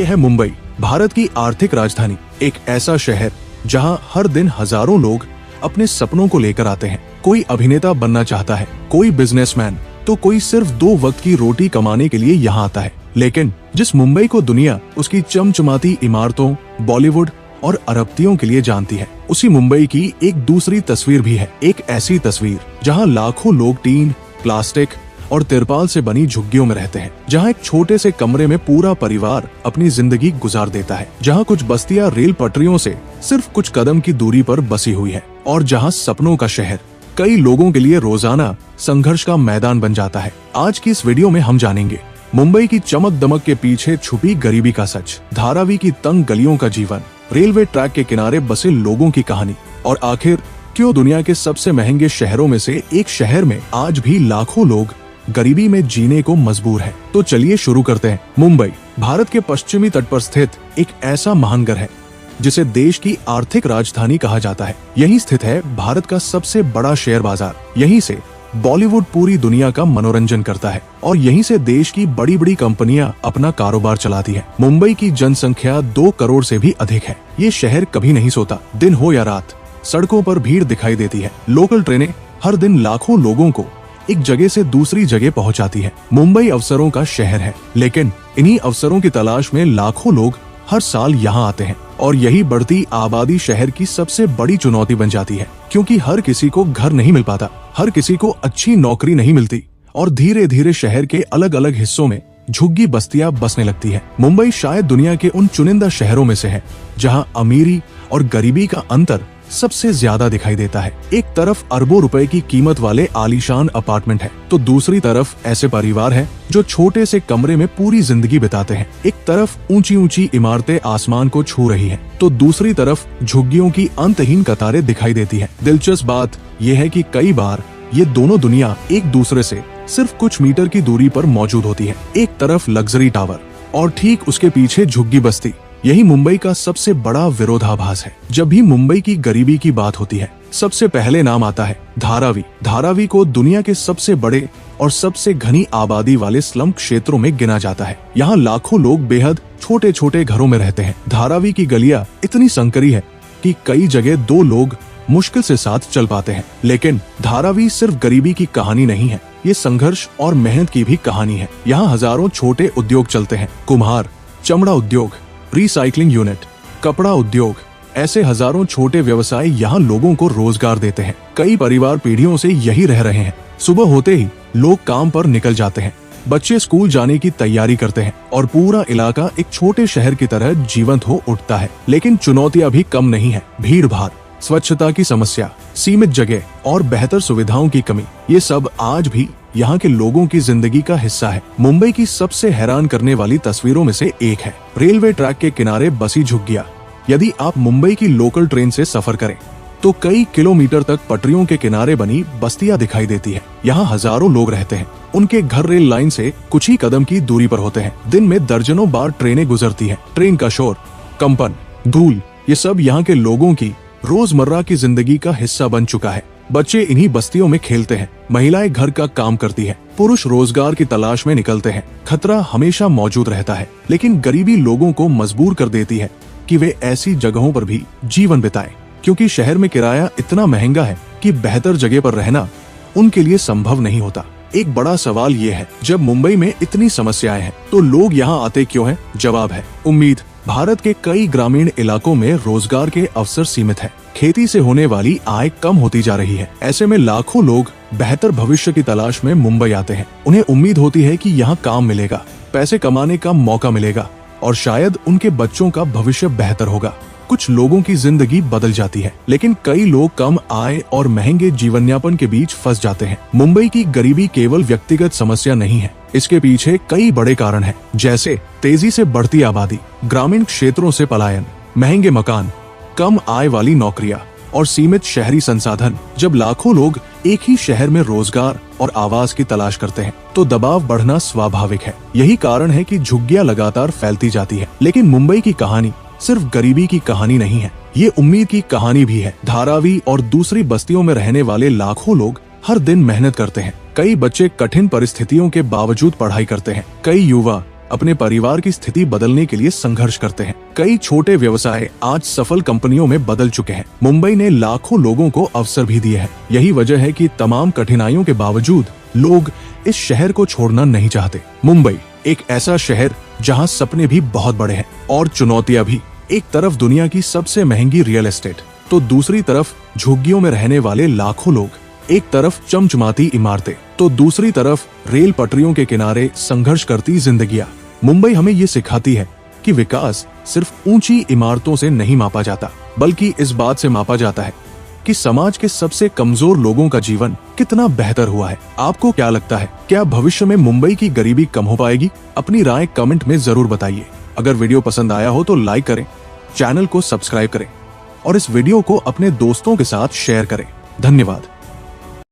है मुंबई, भारत की आर्थिक राजधानी। एक ऐसा शहर जहां हर दिन हजारों लोग अपने सपनों को लेकर आते हैं। कोई अभिनेता बनना चाहता है, कोई बिजनेसमैन, तो कोई सिर्फ 2 वक्त की रोटी कमाने के लिए यहाँ आता है। लेकिन जिस मुंबई को दुनिया उसकी चमचमाती इमारतों, बॉलीवुड और अरबतियों के लिए जानती है, उसी मुंबई की एक दूसरी तस्वीर भी है। एक ऐसी तस्वीर जहां लाखों लोग टीन, प्लास्टिक और तिरपाल से बनी झुग्गियों में रहते हैं, जहां एक छोटे से कमरे में पूरा परिवार अपनी जिंदगी गुजार देता है, जहां कुछ बस्तियां रेल पटरियों से सिर्फ कुछ कदम की दूरी पर बसी हुई है, और जहां सपनों का शहर कई लोगों के लिए रोजाना संघर्ष का मैदान बन जाता है। आज की इस वीडियो में हम जानेंगे मुंबई की चमक दमक के पीछे छुपी गरीबी का सच, धारावी की तंग गलियों का जीवन, रेलवे ट्रैक के किनारे बसे लोगों की कहानी, और आखिर क्यों दुनिया के सबसे महंगे शहरों में से एक शहर में आज भी लाखों लोग गरीबी में जीने को मजबूर है। तो चलिए शुरू करते हैं। मुंबई भारत के पश्चिमी तट पर स्थित एक ऐसा महानगर है जिसे देश की आर्थिक राजधानी कहा जाता है। यहीं स्थित है भारत का सबसे बड़ा शेयर बाजार। यहीं से बॉलीवुड पूरी दुनिया का मनोरंजन करता है और यहीं से देश की बड़ी बड़ी कंपनियां अपना कारोबार चलाती है। मुंबई की जनसंख्या 2 करोड़ से भी अधिक है। ये शहर कभी नहीं सोता। दिन हो या रात सड़कों पर भीड़ दिखाई देती है। लोकल ट्रेनें हर दिन लाखों लोगों को एक जगह से दूसरी जगह पहुंचाती है। मुंबई अवसरों का शहर है, लेकिन इन्हीं अवसरों की तलाश में लाखों लोग हर साल यहाँ आते हैं, और यही बढ़ती आबादी शहर की सबसे बड़ी चुनौती बन जाती है, क्योंकि हर किसी को घर नहीं मिल पाता, हर किसी को अच्छी नौकरी नहीं मिलती, और धीरे धीरे शहर के अलग अलग हिस्सों में झुग्गी बस्तियां बसने लगती है। मुंबई शायद दुनिया के उन चुनिंदा शहरों में से है जहां अमीरी और गरीबी का अंतर सबसे ज्यादा दिखाई देता है। एक तरफ अरबों रुपए की कीमत वाले आलीशान अपार्टमेंट है, तो दूसरी तरफ ऐसे परिवार हैं जो छोटे से कमरे में पूरी जिंदगी बिताते हैं। एक तरफ ऊंची ऊंची इमारतें आसमान को छू रही हैं, तो दूसरी तरफ झुग्गियों की अंतहीन कतारें दिखाई देती हैं। दिलचस्प बात यह है कि कई बार ये दोनों दुनिया एक दूसरे से सिर्फ कुछ मीटर की दूरी पर मौजूद होती है। एक तरफ लग्जरी टावर और ठीक उसके पीछे झुग्गी बस्ती। यही मुंबई का सबसे बड़ा विरोधाभास है। जब भी मुंबई की गरीबी की बात होती है, सबसे पहले नाम आता है धारावी। धारावी को दुनिया के सबसे बड़े और सबसे घनी आबादी वाले स्लम क्षेत्रों में गिना जाता है। यहाँ लाखों लोग बेहद छोटे छोटे घरों में रहते हैं। धारावी की गलियां इतनी संकरी है कि कई जगह 2 लोग मुश्किल से साथ चल पाते हैं। लेकिन धारावी सिर्फ गरीबी की कहानी नहीं है, ये संघर्ष और मेहनत की भी कहानी है। यहाँ हजारों छोटे उद्योग चलते हैं, कुम्हार, चमड़ा उद्योग, रिसाइकलिंग यूनिट, कपड़ा उद्योग, ऐसे हजारों छोटे व्यवसाय यहाँ लोगों को रोजगार देते हैं। कई परिवार पीढ़ियों से यही रह रहे हैं। सुबह होते ही लोग काम पर निकल जाते हैं, बच्चे स्कूल जाने की तैयारी करते हैं, और पूरा इलाका एक छोटे शहर की तरह जीवंत हो उठता है। लेकिन चुनौतियां भी कम नहीं है। भीड़ भाड़, स्वच्छता की समस्या, सीमित जगह और बेहतर सुविधाओं की कमी, ये सब आज भी यहाँ के लोगों की जिंदगी का हिस्सा है। मुंबई की सबसे हैरान करने वाली तस्वीरों में से एक है रेलवे ट्रैक के किनारे बसी झुग्गियां। यदि आप मुंबई की लोकल ट्रेन से सफर करें तो कई किलोमीटर तक पटरियों के किनारे बनी बस्तियां दिखाई देती है। यहाँ हजारों लोग रहते हैं। उनके घर रेल लाइन से कुछ ही कदम की दूरी पर होते हैं। दिन में दर्जनों बार ट्रेनें गुजरती हैं। ट्रेन का शोर, कंपन, धूल, ये सब यहाँ के लोगों की रोजमर्रा की जिंदगी का हिस्सा बन चुका है। बच्चे इन्हीं बस्तियों में खेलते हैं, महिलाएं घर का काम करती हैं, पुरुष रोजगार की तलाश में निकलते हैं। खतरा हमेशा मौजूद रहता है, लेकिन गरीबी लोगों को मजबूर कर देती है कि वे ऐसी जगहों पर भी जीवन बिताएं, क्योंकि शहर में किराया इतना महंगा है कि बेहतर जगह पर रहना उनके लिए संभव नहीं होता। एक बड़ा सवाल ये है, जब मुंबई में इतनी समस्याएं हैं तो लोग यहाँ आते क्यों हैं? जवाब है उम्मीद। भारत के कई ग्रामीण इलाकों में रोजगार के अवसर सीमित है। खेती से होने वाली आय कम होती जा रही है। ऐसे में लाखों लोग बेहतर भविष्य की तलाश में मुंबई आते हैं। उन्हें उम्मीद होती है कि यहाँ काम मिलेगा, पैसे कमाने का मौका मिलेगा, और शायद उनके बच्चों का भविष्य बेहतर होगा। कुछ लोगों की जिंदगी बदल जाती है, लेकिन कई लोग कम आय और महंगे जीवन यापन के बीच फंस जाते हैं। मुंबई की गरीबी केवल व्यक्तिगत समस्या नहीं है, इसके पीछे कई बड़े कारण हैं, जैसे तेजी से बढ़ती आबादी, ग्रामीण क्षेत्रों से पलायन, महंगे मकान, कम आय वाली नौकरियां और सीमित शहरी संसाधन। जब लाखों लोग एक ही शहर में रोजगार और आवास की तलाश करते हैं तो दबाव बढ़ना स्वाभाविक है। यही कारण है कि झुग्गियां लगातार फैलती जाती है। लेकिन मुंबई की कहानी सिर्फ गरीबी की कहानी नहीं है, ये उम्मीद की कहानी भी है। धारावी और दूसरी बस्तियों में रहने वाले लाखों लोग हर दिन मेहनत करते हैं। कई बच्चे कठिन परिस्थितियों के बावजूद पढ़ाई करते हैं। कई युवा अपने परिवार की स्थिति बदलने के लिए संघर्ष करते हैं। कई छोटे व्यवसाय आज सफल कंपनियों में बदल चुके हैं। मुंबई ने लाखों लोगों को अवसर भी दिए हैं। यही वजह है कि तमाम कठिनाइयों के बावजूद लोग इस शहर को छोड़ना नहीं चाहते। मुंबई एक ऐसा शहर जहां सपने भी बहुत बड़े हैं और चुनौतियां भी। एक तरफ दुनिया की सबसे महंगी रियल एस्टेट, तो दूसरी तरफ झुग्गियों में रहने वाले लाखों लोग। एक तरफ चमचमाती इमारतें, तो दूसरी तरफ रेल पटरियों के किनारे संघर्ष करती जिंदगियां। मुंबई हमें ये सिखाती है कि विकास सिर्फ ऊंची इमारतों से नहीं मापा जाता, बल्कि इस बात से मापा जाता है कि समाज के सबसे कमजोर लोगों का जीवन कितना बेहतर हुआ है। आपको क्या लगता है, क्या भविष्य में मुंबई की गरीबी कम हो पाएगी? अपनी राय कमेंट में जरूर बताइए। अगर वीडियो पसंद आया हो तो लाइक करें, चैनल को सब्सक्राइब करें और इस वीडियो को अपने दोस्तों के साथ शेयर करें। धन्यवाद।